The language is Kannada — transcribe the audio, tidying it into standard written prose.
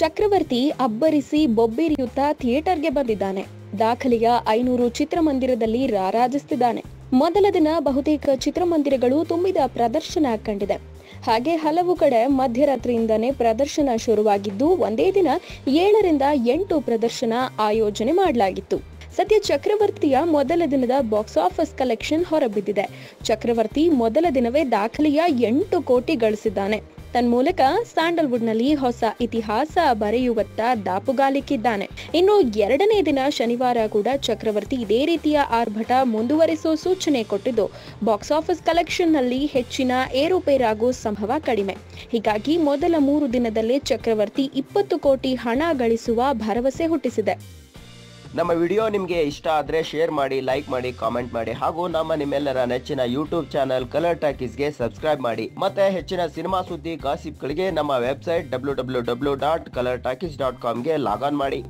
ಚಕ್ರವರ್ತಿ ಅಬ್ಬರಿಸಿ ಬೊಬ್ಬಿರಿಯುತ್ತಾ ಥಿಯೇಟರ್ಗೆ ಬಂದಿದ್ದಾನೆ. ದಾಖಲೆಯ 500 ಚಿತ್ರಮಂದಿರದಲ್ಲಿ ರಾರಾಜಿಸುತ್ತಿದ್ದಾನೆ. ಮೊದಲ ದಿನ ಬಹುತೇಕ ಚಿತ್ರಮಂದಿರಗಳು ತುಂಬಿದ ಪ್ರದರ್ಶನ ಕಂಡಿದೆ. ಹಾಗೆ ಹಲವು ಕಡೆ ಮಧ್ಯರಾತ್ರಿಯಿಂದನೇ ಪ್ರದರ್ಶನ ಶುರುವಾಗಿದ್ದು ಒಂದೇ ದಿನ 7 ರಿಂದ 8 ಪ್ರದರ್ಶನ ಆಯೋಜನೆ ಮಾಡಲಾಗಿತ್ತು. ಸದ್ಯ ಚಕ್ರವರ್ತಿಯ ಮೊದಲ ದಿನದ ಬಾಕ್ಸ್ ಆಫೀಸ್ ಕಲೆಕ್ಷನ್ ಹೊರಬಿದ್ದಿದೆ. ಚಕ್ರವರ್ತಿ ಮೊದಲ ದಿನವೇ ದಾಖಲೆಯ 8 ಕೋಟಿ ಗಳಿಸಿದ್ದಾನೆ. ತನ್ಮೂಲಕ ಸ್ಯಾಂಡಲ್ವುಡ್ನಲ್ಲಿ ಹೊಸ ಇತಿಹಾಸ ಬರೆಯುವತ್ತ ದಾಪುಗಾಲಿಕ್ಕಿದ್ದಾನೆ. ಇನ್ನು 2ನೇ ದಿನ ಶನಿವಾರ ಕೂಡ ಚಕ್ರವರ್ತಿ ಇದೇ ರೀತಿಯ ಆರ್ಭಟ ಮುಂದುವರಿಸೋ ಸೂಚನೆ ಕೊಟ್ಟಿದ್ದು, ಬಾಕ್ಸ್ ಆಫೀಸ್ ಕಲೆಕ್ಷನ್ನಲ್ಲಿ ಹೆಚ್ಚಿನ ಏರುಪೇರಾಗೋ ಸಂಭವ ಕಡಿಮೆ. ಹೀಗಾಗಿ ಮೊದಲ 3 ದಿನದಲ್ಲೇ ಚಕ್ರವರ್ತಿ 20 ಕೋಟಿ ಹಣ ಗಳಿಸುವ ಭರವಸೆ ಹುಟ್ಟಿಸಿದೆ. ನಮ್ಮ ವಿಡಿಯೋ ನಿಮಗೆ ಇಷ್ಟ ಆದರೆ ಶೇರ್ ಮಾಡಿ, ಲೈಕ್ ಮಾಡಿ, ಕಾಮೆಂಟ್ ಮಾಡಿ ಹಾಗೂ ನಿಮ್ಮೆಲ್ಲರ ನೆಚ್ಚಿನ ಯೂಟ್ಯೂಬ್ ಚಾನಲ್ ಕಲರ್ ಟಾಕೀಸ್ಗೆ ಸಬ್ಸ್ಕ್ರೈಬ್ ಮಾಡಿ. ಮತ್ತೆ ಹೆಚ್ಚಿನ ಸಿನಿಮಾ ಸುದ್ದಿ ಗಾಸಿಪ್ಗಳಿಗೆ ನಮ್ಮ ವೆಬ್ಸೈಟ್ www.colortalkies.com ಗೆ ಲಾಗ್ ಆನ್ ಮಾಡಿ.